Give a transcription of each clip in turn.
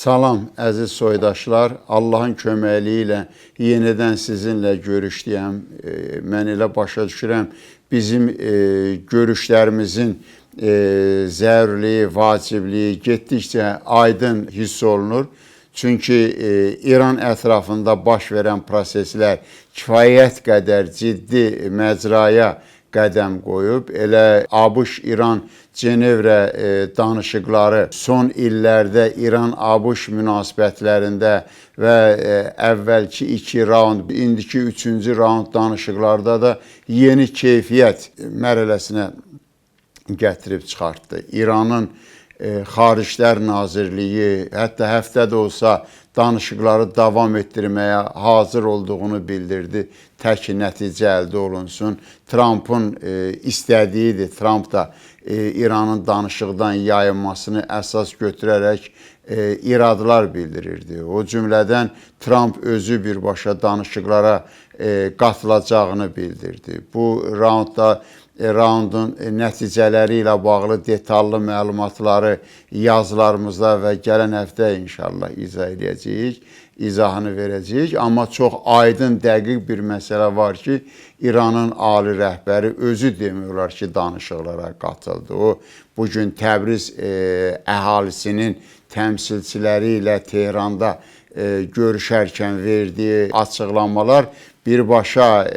Salam əziz soydaşlar, Allahın köməkliyi ilə yenidən sizinlə görüşdüyəm. Mən elə başa düşürəm, bizim görüşlərimizin zərurliyi, vacibliyi getdikcə aydın hiss olunur. Çünki İran ətrafında baş verən proseslər kifayət qədər ciddi məcraya qədəm qoyub. Elə ABŞ-İran Cenevrə danışıqları son illərdə İran-ABŞ münasibətlərində və əvvəlki 2 raund, indiki 3-cü raund danışıqlarda da yeni keyfiyyət mərhələsinə gətirib çıxartdı. İranın Xariclər Nazirliyi hətta həftədə olsa danışıqları davam etdirməyə hazır olduğunu bildirdi. Tək nəticə əldə olunsun. Trump'ın istədiyidir. Trump da İranın danışıqdan yayınmasını əsas götürərək iradlar bildirirdi. O cümlədən Trump özü birbaşa danışıqlara qatılacağını bildirdi. Bu raundun nəticələri ilə bağlı detallı məlumatları yazılarımızda və gələn həftə inşallah izahını verəcəyik. Amma çox aydın, dəqiq bir məsələ var ki, İranın ali rəhbəri özü demək olar ki, danışıqlara qatıldı. O, bugün Təbriz əhalisinin təmsilçiləri ilə Tehranda görüşərkən verdiyi açıqlamalar birbaşa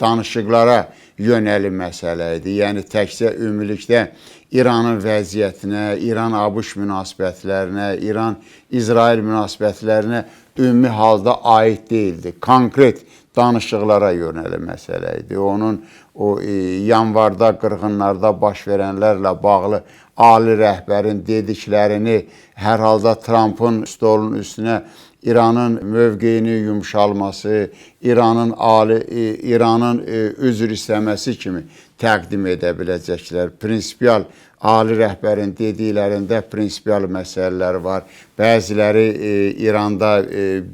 danışıqlara yönəli məsələ idi. Yəni, təkcə ümumilikdə İranın vəziyyətinə, İran-ABŞ münasibətlərinə, İran-İsrail münasibətlərinə ümumi halda aid deyildi. Konkret danışıqlara yönəli məsələ idi. Onun o yanvarda, qırğınlarda baş verənlərlə bağlı ali rəhbərin dediklərini hər halda Trump'ın stolun üstünə İranın mövqeyini yumşalması, İranın üzr istəməsi kimi təqdim edə biləcəklər. Prinsipial ali rəhbərin dediklərində prinsipial məsələlər var. Bəziləri İranda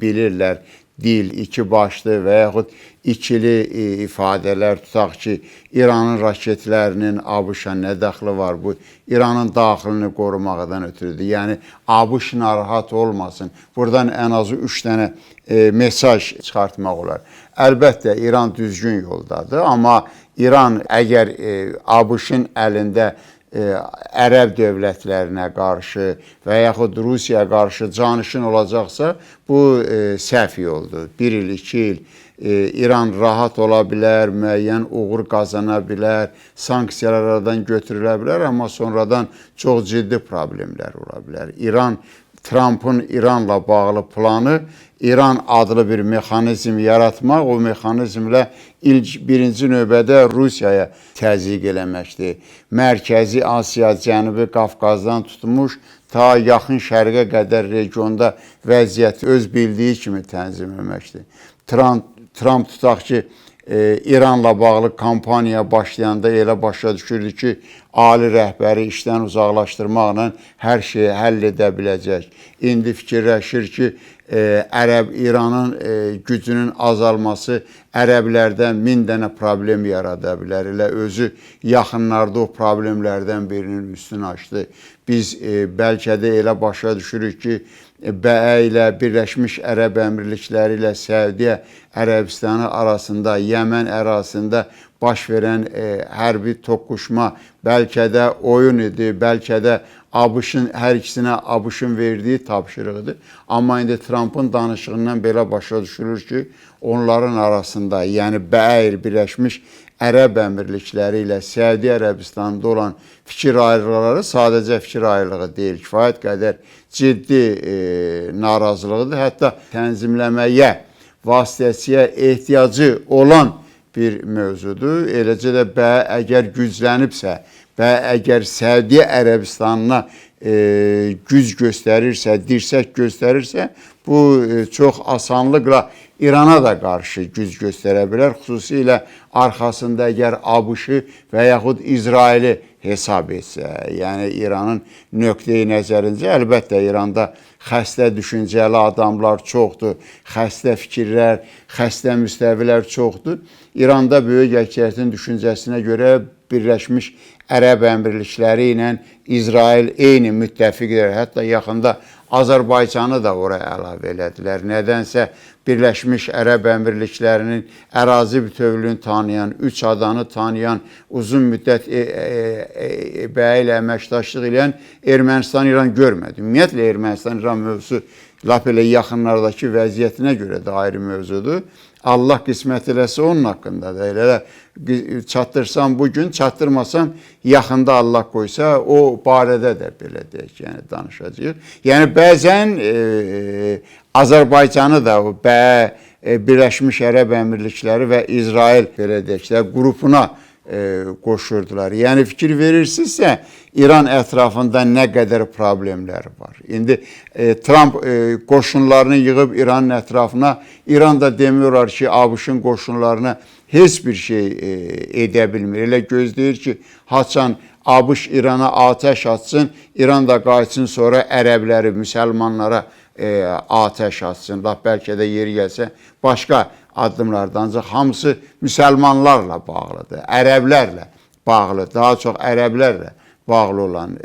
bilirlər, dil, iki başlı və yaxud ikili ifadələr tutaq ki, İranın raketlərinin ABŞ-a nə dəxli var? Bu, İranın daxilini qorumaqdan ötürüdür. Yəni, ABŞ narahat olmasın. Buradan ən azı 3 dənə mesaj çıxartmaq olar. Əlbəttə, İran düzgün yoldadır, amma İran əgər ABŞ-ın əlində Ərəb dövlətlərinə qarşı və yaxud Rusiyaya qarşı canişin olacaqsa, bu səhv yoldur. 1 il, 2 il İran rahat ola bilər, müəyyən uğur qazana bilər, sanksiyalar aradan götürülə bilər, amma sonradan çox ciddi problemlər ola bilər. Trump'ın İranla bağlı planı İran adlı bir mexanizm yaratmaq, o mexanizmlə birinci növbədə Rusiyaya təzyiq eləməkdir. Mərkəzi Asiya, Cənubi Qafqazdan tutmuş, ta yaxın şərqə qədər regionda vəziyyəti öz bildiyi kimi tənzimləməkdir. Trump tutaq ki, İranla bağlı kampaniya başlayanda elə başa düşürdü ki, ali rəhbəri işdən uzaqlaşdırmaqla hər şeyi həll edə biləcək. İndi fikirləşir ki, İranın gücünün azalması ərəblərdən 1000 dənə problem yarada bilər. Elə özü yaxınlarda o problemlərdən birinin üstünü açdı. Biz bəlkə də elə başa düşürük ki, BƏ ilə Birləşmiş Ərəb Əmirlikləri ilə Səudiyyə Ərəbistanı arasında, Yəmən ərazisində baş verən hərbi toqquşma bəlkə də oyun idi, bəlkə də ABŞ-ın hər ikisinə ABŞ-ın verdiyi tapşırıqdır. Amma indi Trump'ın danışığından belə başa düşülür ki, onların arasında, yəni BƏ Birləşmiş Ərəb Əmirlikləri ilə Səudiyyə Ərəbistanında olan fikir ayrılıqları sadəcə fikir ayrılığı deyil, kifayət qədər ciddi narazılıqdır. Hətta tənzimləməyə, vasitəçiyə ehtiyacı olan bir mövzudur. Eləcə də BƏ əgər güclənibsə, BƏ əgər Səudiyyə Ərəbistanına güc göstərirsə, dirsək göstərirsə, bu çox asanlıqla İrana da qarşı güc göstərə bilər. Xüsusilə arxasında əgər ABŞ-ı və yaxud İsraili hesab etsə. Yəni, İranın nöqteyi nəzərincə, əlbəttə İranda xəstə düşüncəli adamlar çoxdur, xəstə fikirlər, xəstə müstəvilər çoxdur. İranda böyük əksəriyyətin düşüncəsinə görə Birləşmiş Ərəb Əmirlikləri ilə İsrail eyni müttəfiqdir. Hətta yaxında Azərbaycanı da oraya əlavə elədilər. Nədənsə Birləşmiş Ərəb Əmirliklərinin ərazi bütövlüyünü tanıyan, 3 adanı tanıyan, uzun müddət bəy ilə əməkdaşlıq edən Ermənistan-İran görmədi. Ümumiyyətlə Ermənistan-İran mövzusu lap elə yaxınlardakı vəziyyətinə görə də ayrı mövzudur. Allah qismət eləsə onun haqqındadır. Elə çatdırsam bugün, çatdırmasam yaxında Allah qoysa o barədə də belə deyək, yəni danışacağıq. Yəni bəzən Azərbaycanı da o Birləşmiş Ərəb Əmirlikləri və İsrail belə deyək də qrupuna qoşurdular. Yəni fikir verirsinizsə İran ətrafında nə qədər problemlər var. İndi Trump qoşunlarını yığıb İranın ətrafına, İran da demiyorlar ki, ABŞ-ın qoşunlarına heç bir şey edə bilmir. Elə gözləyir ki, haçan ABŞ İrana atəş atsın, İran da qayıtsın, sonra ərəbləri, müsəlmanlara atəş atsın. Laf bəlkə də yeri gəlsə başqa addımlardan, ancaq hamısı müsəlmanlarla bağlıdır, ərəblərlə bağlı, daha çox ərəblərlə bağlı olan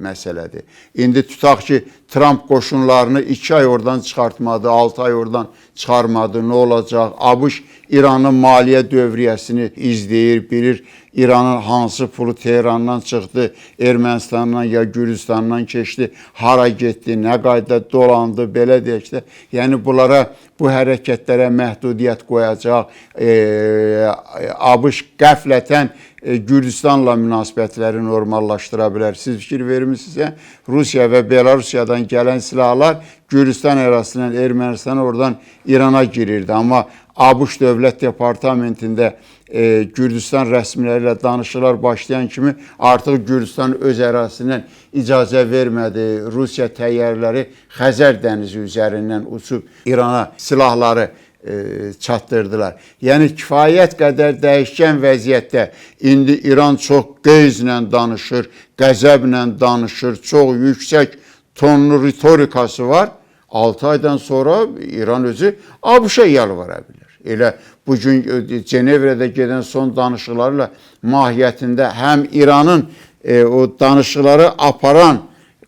məsələdir. İndi tutaq ki, Trump qoşunlarını 2 ay oradan çıxartmadı, 6 ay oradan çıxarmadı, nə olacaq? ABŞ İranın maliyyə dövriyyəsini izləyir, bilir İranın hansı pulu Tehrandan çıxdı, Ermənistandan ya Gürcüstandan keçdi, hara getdi, nə qayda dolandı, belə deyək də. Yəni bunlara, bu hərəkətlərə məhdudiyyət qoyacaq. ABŞ qəflətən Gürcüstanla münasibətləri normallaşdıra bilər. Siz fikir vermişsinizsə, Rusiya və Belarusiyadan gələn silahlar Gürcüstan ərazisindən Ermənistan oradan İrana girirdi. Amma ABŞ Dövlət Departamentində Gürcüstan rəsmiləri ilə danışıqlar başlayan kimi artıq Gürcüstan öz ərazisindən icazə vermədi. Rusiya təyyarələri Xəzər dənizi üzərindən uçub İrana silahları çatdırdılar. Yəni kifayət qədər dəyişkən vəziyyətdə indi İran çox qeyzlə danışır, qəzəblə danışır, çox yüksək tonlu ritorikası var. 6 aydan sonra İran özü ABŞ-a yalvara bilər. Elə bugün Cenevrədə gedən son danışıqlarla mahiyyətində həm İranın o danışıqları aparan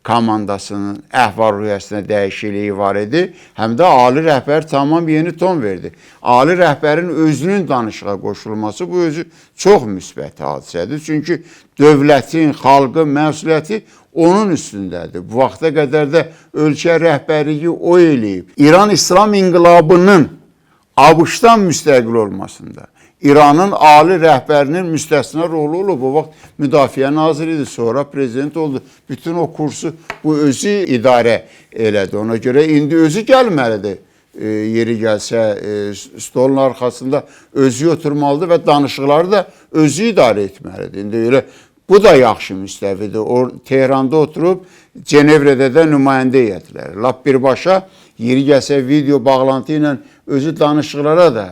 komandasının əhval-ruhiyyəsində dəyişikliyi var idi, həm də ali rəhbər tamam yeni ton verdi. Ali rəhbərin özünün danışığa qoşulması bu özü çox müsbət hadisədir. Çünki dövlətin, xalqın məsuliyyəti onun üstündədir. Bu vaxta qədər də ölkə rəhbərliyi o eləyib. İran İslam İnqilabının ABŞ-dan müstəqil olmasında İranın ali rəhbərinin müstəsna rolu olub. O vaxt müdafiə naziri idi, sonra prezident oldu. Bütün o kursu bu özü idarə elədi. Ona görə indi özü gəlməlidir. Yeri gəlsə stolun arxasında özü oturmalıdır və danışıqları da özü idarə etməlidir. İndi elə bu da yaxşı müstəvidir. O Tehranda oturub Cenevrədə də nümayəndə heyətləri. Lap birbaşa yeri gəlsə video bağlantı ilə özü danışıqlara da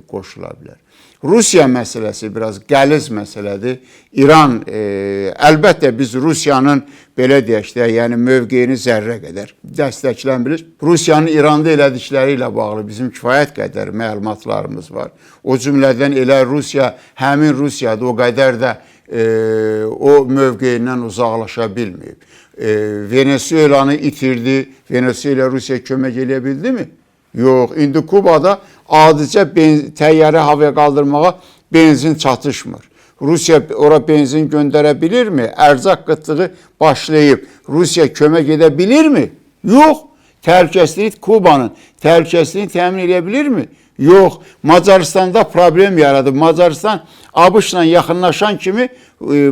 qoşula bilər. Rusiya məsələsi biraz qəliz məsələdir. İran, əlbəttə biz Rusiyanın belə deyək də, yəni mövqeyini zərrə qədər dəstəkləmirik. Rusiyanın İranda elədikləri ilə bağlı bizim kifayət qədər məlumatlarımız var. O cümlədən elə Rusiya, həmin Rusiyadır, o qədər də o mövqeyindən uzaqlaşa bilməyib. Venezuelanı itirdi, Venezuela Rusiya kömək eləyə bildi mi? Yox, indi Kubada adicə təyyarə havaya qaldırmağa benzin çatışmır. Rusiya ora benzin göndərə bilirmi? Ərzaq qıtlığı başlayıb. Rusiya kömək edə bilirmi? Yox. Təhlükəsizlik Kubanın təhlükəsizliyini təmin edə bilirmi? Yox. Macaristanda problem yaradıb. Macaristan ABŞ-la yaxınlaşan kimi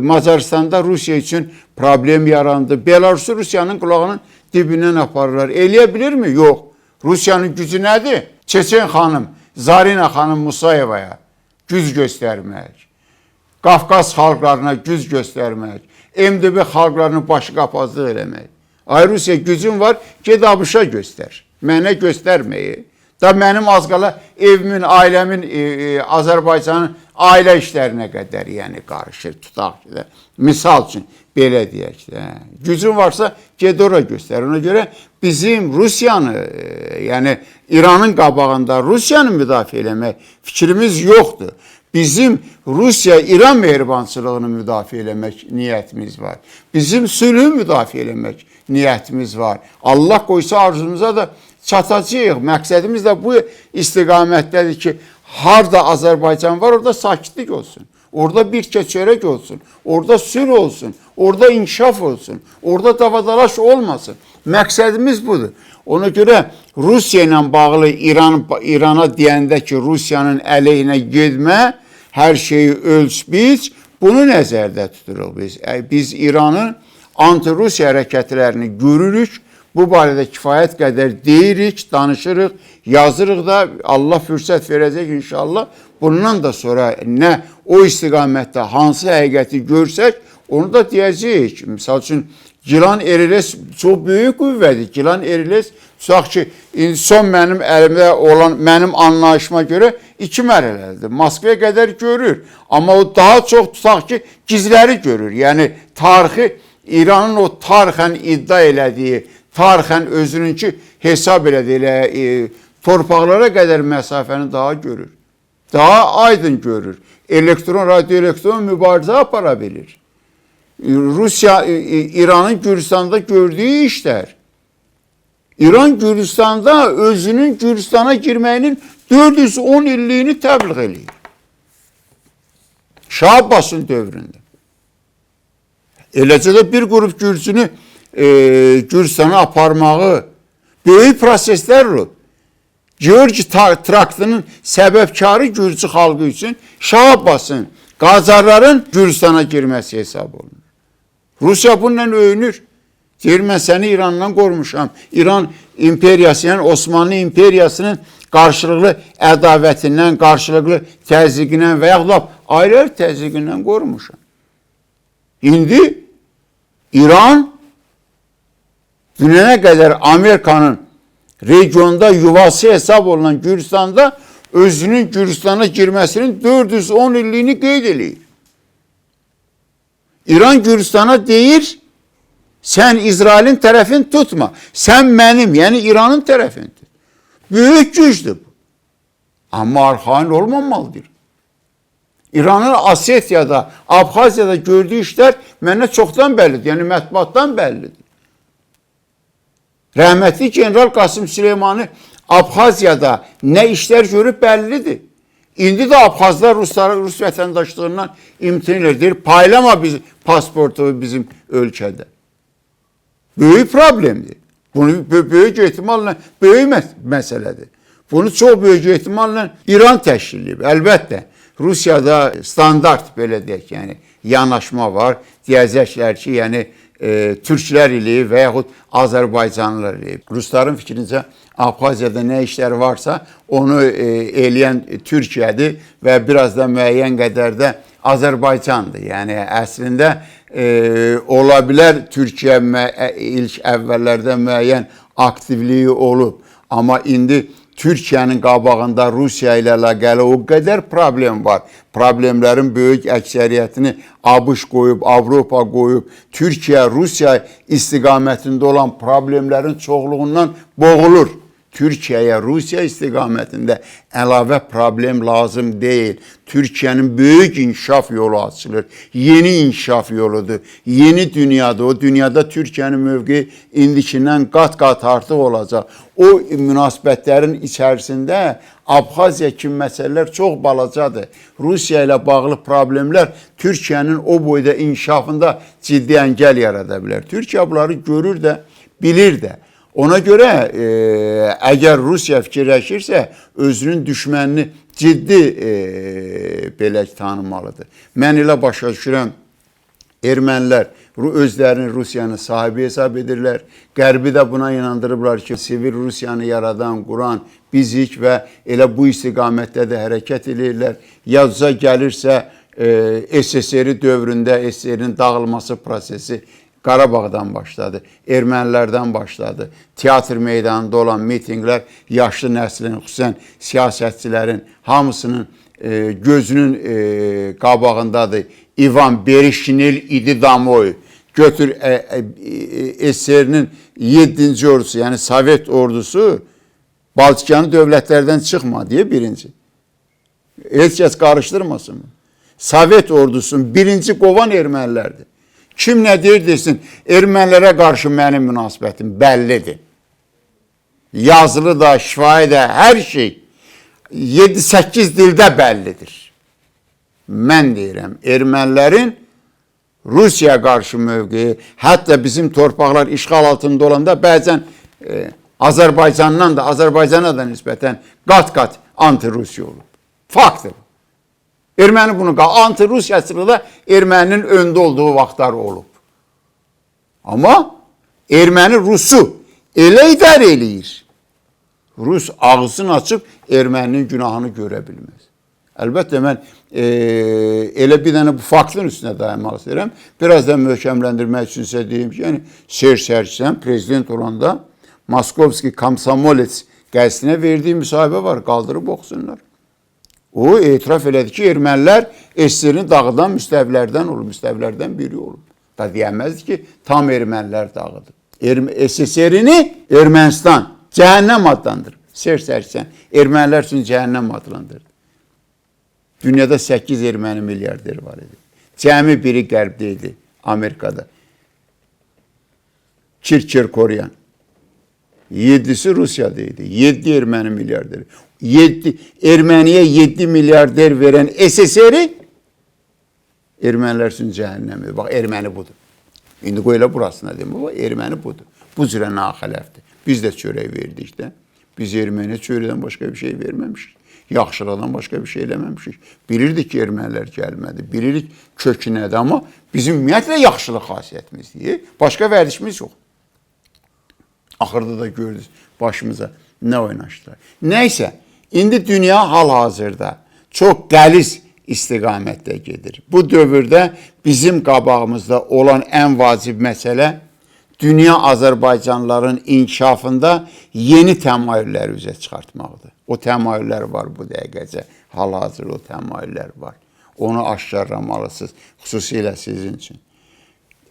Macaristanda Rusiya üçün problem yarandı. Belarusu Rusiyanın qulağının dibindən aparırlar. Eləyə bilirmi? Yox. Rusiyanın gücü nədir? Çeçen xanım, Zarina xanım Musayevaya güc göstərmək, Qafqaz xalqlarına güc göstərmək, MDB xalqlarının başı qapazlıq eləmək. Ay Rusiya gücün var, ged ABŞ-a göstər. Mənə göstərməyi. Da mənim az qala evimin, ailəmin, Azərbaycanın ailə işlərinə qədər yəni qarışır, tutaq ki də. Misal üçün belə deyək də. Gücün varsa ged ora göstər. Ona görə bizim Rusiyanı, yəni İranın qabağında Rusiyanı müdafiə eləmək fikrimiz yoxdur. Bizim Rusiya-İran mehribançılığını müdafiə eləmək niyyətimiz var. Bizim sülhü müdafiə eləmək niyyətimiz var. Allah qoysa arzumuza da çatacağıq. Məqsədimiz də bu istiqamətdədir ki, harda Azərbaycan var, orada sakitlik olsun. Orada bir keçörək olsun. Orada sülh olsun. Orada inkişaf olsun. Orada davadalaş olmasın. Məqsədimiz budur. Ona görə Rusiya ilə bağlı İrana deyəndə ki, Rusiyanın əleyhinə getmə, hər şeyi ölç biç, bunu nəzərdə tuturuq biz. Biz İranın anti-Rusiya hərəkətlərini görürük. Bu barədə kifayət qədər deyirik, danışırıq, yazırıq da, Allah fürsət verəcək inşallah. Bundan da sonra nə o istiqamətdə hansı həqiqəti görsək, onu da deyəcəyik. Misal üçün, Gilan Eriles çox böyük qüvvədir. Gilan Eriles, tutaq ki, son mənim əlimdə olan, mənim anlayışıma görə 2 mərhələlidir. Moskvaya qədər görür. Amma o daha çox tutaq ki, gizləri görür. Yəni, tarixi, İranın o tarixən iddia elədiyi, tarixən özününki hesab elədiyi, torpaqlara qədər məsafəni daha görür. Daha aydın görür. Elektron, radyoelektron mübarizə apara bilir. Rusiya, İranın Gürcistan'da gördüyü işler. İran Gürcistan'da özünün Gürcistan'a girməyinin 410 illiyini təbliğ eləyir. Şah Abbas'ın dövründə. Eləcə də bir qrup Gürcünü Gürcistan'a aparmağı böyük proseslər olub. Georgi traktının səbəbkarı Gürcü xalqı üçün Şah Abbas'ın, Qacarların Gürcistan'a girməsi hesab olunur. Rusiya bununla öyünür. Deyir, mən səni İrandan qormuşam. İran imperiyası, yəni Osmanlı imperiyasının qarşılıqlı ədavətindən, qarşılıqlı təzyiqindən və yaxud da ayrı təzyiqindən qormuşam. İndi İran dünənə qədər Amerikanın regionda yuvası hesab olunan Gürcistan'da özünün Gürcistan'a girməsinin 410 illiyini qeyd eləyir. İran Gürcistan'a deyir, sen İsrail'in tərəfini tutma. Sen mənim, yəni İran'ın tərəfini tut. Böyük gücdür bu. Amma arxain olmamalıdır. İran'ın Asetya'da, Abxaziyada gördüyü işlər mənə çoxdan bəllidir. Yəni mətbuatdan bəllidir. Rəhmətli General Qasım Süleymanı Abxaziyada nə işlər görüb bəllidir. İndi də Abxazlar Rus vətəndaşlığından imtina edir. Paylama pasportu bizim ölkədə. Böyük problemdir. Bunu böyük ehtimalla böyük məsələdir. Bunu çox böyük ehtimalla İran təşkil edib. Əlbəttə, Rusiyada standart belə deyək, yəni yanaşma var. Deyəcəklər ki, yəni Türklər ilə və yaxud Azərbaycanlılar ilə. Rusların fikrincə Abxaziyada nə işlər varsa onu eləyən Türkiyədir və biraz da müəyyən qədər də Azərbaycandır. Yəni əslində ola bilər Türkiyə ilk əvvəllərdə müəyyən aktivliyi olub. Amma indi Türkiyənin qabağında Rusiya ilə əlaqəli o qədər problem var. Problemlərin böyük əksəriyyətini ABŞ qoyub, Avropa qoyub, Türkiyə, Rusiya istiqamətində olan problemlərin çoxluğundan boğulur. Türkiyəyə Rusiya istiqamətində əlavə problem lazım deyil. Türkiyənin böyük inkişaf yolu açılır. Yeni inkişaf yoludur. Yeni dünyadır. O dünyada Türkiyənin mövqeyi indikindən qat-qat artıq olacaq. O münasibətlərin içərisində Abxaziya kimi məsələlər çox balacadır. Rusiya ilə bağlı problemlər Türkiyənin o boyda inkişafında ciddi əngəl yarada bilər. Türkiyə bunları görür də, bilir də. Ona görə əgər Rusiya fikirləşirsə, özünün düşmənini ciddi belə tanımalıdır. Mən elə başa düşürəm, ermənilər özlərini Rusiyanın sahibi hesab edirlər. Qərbi də buna inandırıblar ki, sivil Rusiyanı yaradan, quran bizik və elə bu istiqamətdə də hərəkət edirlər. Yazıca gəlirsə, SSR dövründə SSR-in dağılması prosesi Qarabağdan başladı, ermənilərdən başladı. Teatr meydanında olan mitinglər yaşlı nəslin, xüsusən siyasətçilərin hamısının gözünün qabağındadır. İvan Berişinil idi Damoy. Götür SSR-nin 7-ci ordusu, yəni Sovet ordusu Baltikanı dövlətlərdən çıxma deyə birinci. Heç kəs qarışdırmasın mı? Sovet ordusunun birinci qovan ermənilərdir. Kim nə deyir desin, ermənilərə qarşı mənim münasibətim bəllidir. Yazılı da, şifahi də, hər şey 7-8 dildə bəllidir. Mən deyirəm, ermənilərin Rusiya qarşı mövqeyi, hətta bizim torpaqlar işğal altında olanda bəzən Azərbaycandan da, Azərbaycana da nisbətən qat-qat anti-Rusiya olub. Faktdır. Erməni bunu anti-Rusiyasılığı da erməninin öndə olduğu vaxtlar olub. Amma erməni Rusu elə idarə eləyir. Rus ağzını açıb erməninin günahını görə bilməz. Əlbəttə mən elə bir dənə bu faktın üstünə dayanmaq istəyirəm. Biraz da möhkəmləndirmək üçünsə deyim ki, yəni Serj Sarkisyan prezident olanda Moskovski Komsomolets qəzetine verdiyi müsahibə var, qaldırıb oxusunlar. O etiraf elədi ki, ermənilər SSR-ni dağıdan müstəvilərdən biri olub. Da deyəməzdi ki, tam ermənilər dağıdı. SSR-ni Ermənistan cəhənnəm adlandırıb. Serj Sarkisyan ermənilər üçün cəhənnəm adlandırdı. Dünyada 8 erməni milyarder var idi. Cəmi biri qərbdə idi, Amerikada. Kirkoryan. 7'si Rusya'da idi. 7 erməni milyarderi. Erməniyə 7 milyarder veren SSR-i ermənilər üçün cəhənnəmdir. Bax, erməni budur. İndi qoy elə burasına deyim. Bax, erməni budur. Bu cürə naxələfdir. Biz də çörək verdik də. Biz erməniyə çörəkdən başqa bir şey verməmişik. Yaxşılardan başqa bir şey eləməmişik. Bilirdik ki, ermənilər gəlmədi. Bilirik kökü nədir, amma bizim ümumiyyətlə yaxşılıq xasiyyətimizdir. Başqa vərdişimiz yox. Axırda da gördünüz başımıza nə oynaşdılar. Nəysə, indi dünya hal-hazırda çox qəliz istiqamətdə gedir. Bu dövrdə bizim qabağımızda olan ən vacib məsələ dünya Azərbaycanlıların inkişafında yeni təmayülləri üzə çıxartmaqdır. O təmayüllər var bu dəqiqəcə. Hal-hazırda o təmayüllər var. Onu aşkarlamalısınız, xüsusilə sizin üçün.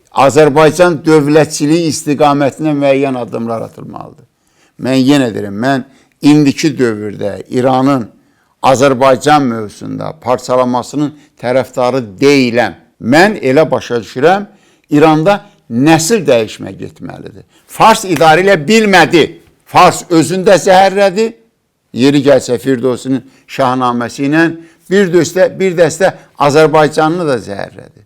Azərbaycan dövlətçiliyi istiqamətində müəyyən addımlar atılmalıdır. Mən yenə deyirəm, mən indiki dövrdə İranın Azərbaycan mövzusunda parçalamasının tərəfdarı deyiləm. Mən elə başa düşürəm, İranda nəsil dəyişmə getməlidir. Fars idarə elə bilmədi. Fars özündə zəhərlədi. Yeri gəlsə Firdovsinin şahnaməsi ilə bir dəstə Azərbaycanlı da zəhərlədi.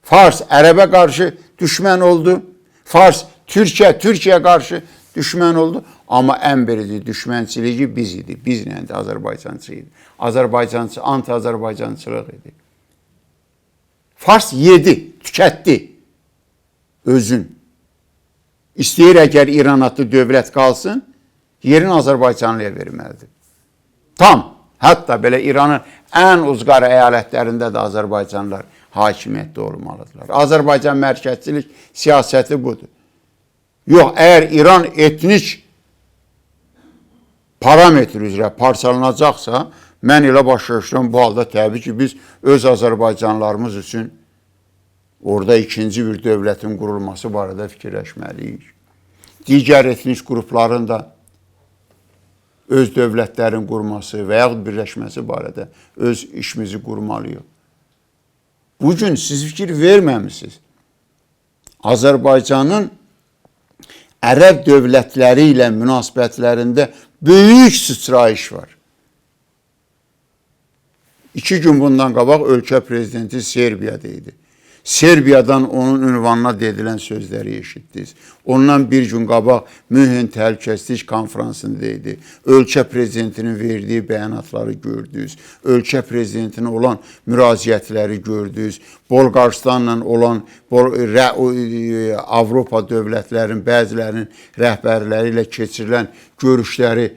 Fars Ərəbə qarşı düşmən oldu. Fars Türkiyə qarşı düşmən oldu. Amma ən birinci düşmənçiliyi biz idi. Bizlə də Azərbaycançı idi. Azərbaycançı, anti-Azərbaycançılıq idi. Fars yedi, tükətdi özün. İstəyir əgər İran adlı dövlət qalsın, yerin Azərbaycanlıya verməlidir. Tam, hətta belə İranın ən uzqar əyalətlərində də Azərbaycanlılar hakimiyyətdə olmalıdırlar. Azərbaycan mərkəzçilik siyasəti budur. Yox, əgər İran etnik parametr üzrə parçalanacaqsa, mən elə başa düşürəm, bu halda təbii ki, biz öz Azərbaycanlarımız üçün orada ikinci bir dövlətin qurulması barədə fikirləşməliyik. Digər etnik qrupların da öz dövlətlərin qurması və yaxud birləşməsi barədə öz işimizi qurmalıyıq. Bugün siz fikir verməmişsiniz. Azərbaycanın Ərəb dövlətləri ilə münasibətlərində böyük sıçrayış var. 2 gün bundan qabaq ölkə prezidenti Serbiyada idi. Serbiyadan onun ünvanına dedilən sözləri eşitdiniz. Ondan bir gün qabaq Münhen Təhlükəsizlik konferansında idi. Ölkə prezidentinin verdiyi bəyanatları gördünüz. Ölkə prezidentinə olan müraciətləri gördünüz. Bolqarıstanla olan Avropa dövlətlərinin bəzilərinin rəhbərləri ilə keçirilən görüşləri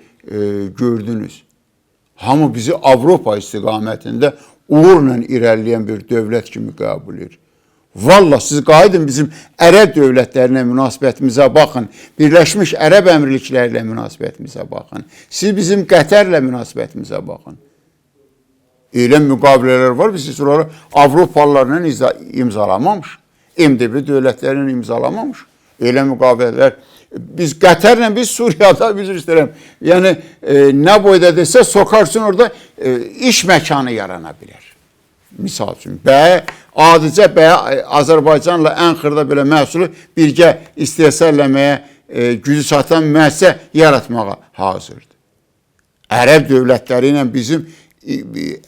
gördünüz. Hamı bizi Avropa istiqamətində uğurla irəliləyən bir dövlət kimi qəbul edir. Vallahi siz qayıdın bizim Ərəb dövlətlərinə münasibətimizə baxın. Birləşmiş Ərəb Əmirlikləri ilə münasibətimizə baxın. Siz bizim Qətərlə münasibətimizə baxın. Elə müqavilələr var, biz sonra Avropalılarla imzalamamış. MDB dövlətlərlə imzalamamış. Elə müqavilələr biz Qətərlə biz Suriyada üzr istəyirəm. Yəni nə boyda desə sokarsın orada iş məkanı yarana bilər. Misal üçün adicə Azərbaycanla ən xırda belə məhsulu birgə istehsal etməyə gücü çatan müəssisə yaratmağa hazırdır. Ərəb dövlətləri ilə bizim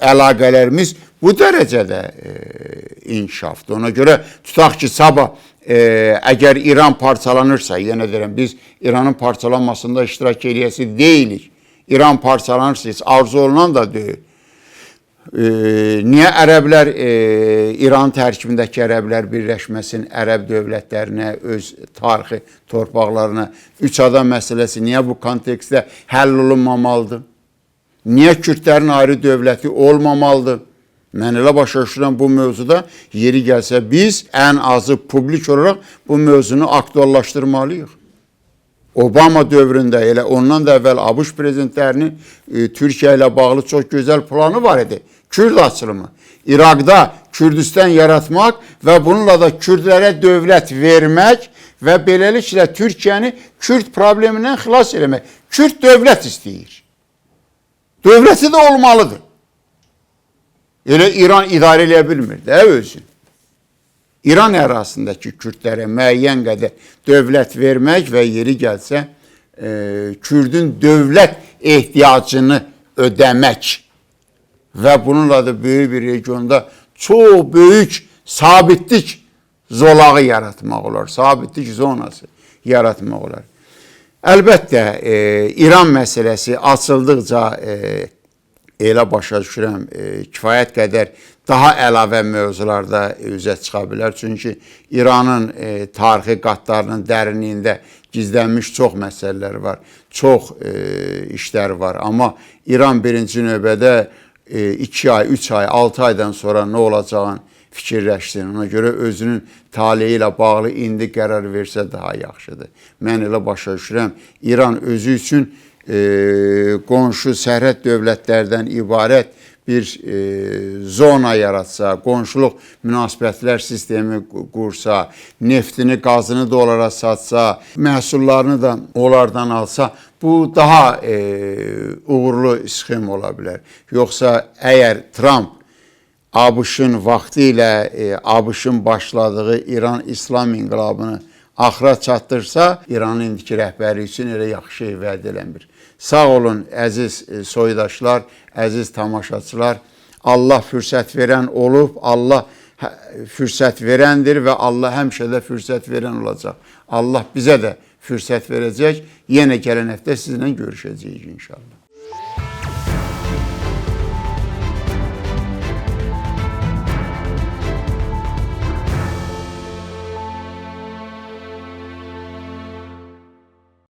əlaqələrimiz bu dərəcədə inkişafdır. Ona görə tutaq ki, sabah əgər İran parçalanırsa, yenə deyirəm, biz İranın parçalanmasında iştirak edəcəsi deyilik. İran parçalanırsa, heç arzu olunan da deyil. Niyə ərəblər, İran tərkibindəki ərəblər birləşməsin, ərəb dövlətlərinə, öz tarixi torpaqlarına, üç adam məsələsi niyə bu kontekstdə həll olunmamalıdır? Niyə Kürdlərin ayrı dövləti olmamalıdır? Mən elə başa düşürəm bu mövzuda yeri gəlsə biz ən azı publik olaraq bu mövzunu aktuallaşdırmalıyıq. Obama dövründə elə ondan da əvvəl ABŞ prezidentlərinin Türkiyə ilə bağlı çox gözəl planı var idi. Kürd açılımı. İraqda Kürdistan yaratmaq və bununla da Kürdlərə dövlət vermək və beləliklə Türkiyəni Kürd problemindən xilas eləmək. Kürd dövlət istəyir. Dövləti də olmalıdır. Elə İran idarə edə bilmir də özün. İran ərazisindəki Kürdlərə müəyyən qədər dövlət vermək və yeri gəlsə Kürdün dövlət ehtiyacını ödəmək və bununla da böyük bir regionda çox böyük sabitlik zolağı yaratmaq olar, sabitlik zonası yaratmaq olar. Əlbəttə, İran məsələsi açıldıqca elə başa düşürəm, kifayət qədər daha əlavə mövzularda üzə çıxa bilər. Çünki İranın tarixi qatlarının dərinliyində gizlənmiş çox məsələlər var, çox işlər var. Amma İran birinci növbədə 2 ay, 3 ay, 6 aydan sonra nə olacağını fikirləşsin. Ona görə özünün taleyi ilə bağlı indi qərar versə daha yaxşıdır. Mən elə başa düşürəm, İran özü üçün qonşu sərhəd dövlətlərdən ibarət bir zona yaratsa, qonşuluq münasibətlər sistemi qursa, neftini, qazını da onlara satsa, məhsullarını da onlardan alsa, bu daha uğurlu sxem ola bilər. Yoxsa əgər Trump ABŞ-ın vaxtı ilə ABŞ-ın başladığı İran İslam inqilabını axıra çatdırsa, İranın indiki rəhbəri üçün elə yaxşı şey vəd eləmir. Sağ olun, əziz soydaşlar, əziz tamaşaçılar. Allah fürsət verən olub, Allah fürsət verəndir və Allah həmişə də fürsət verən olacaq. Allah bizə də fürsət verəcək. Yenə gələn həftə sizinlə görüşəcəyik inşallah.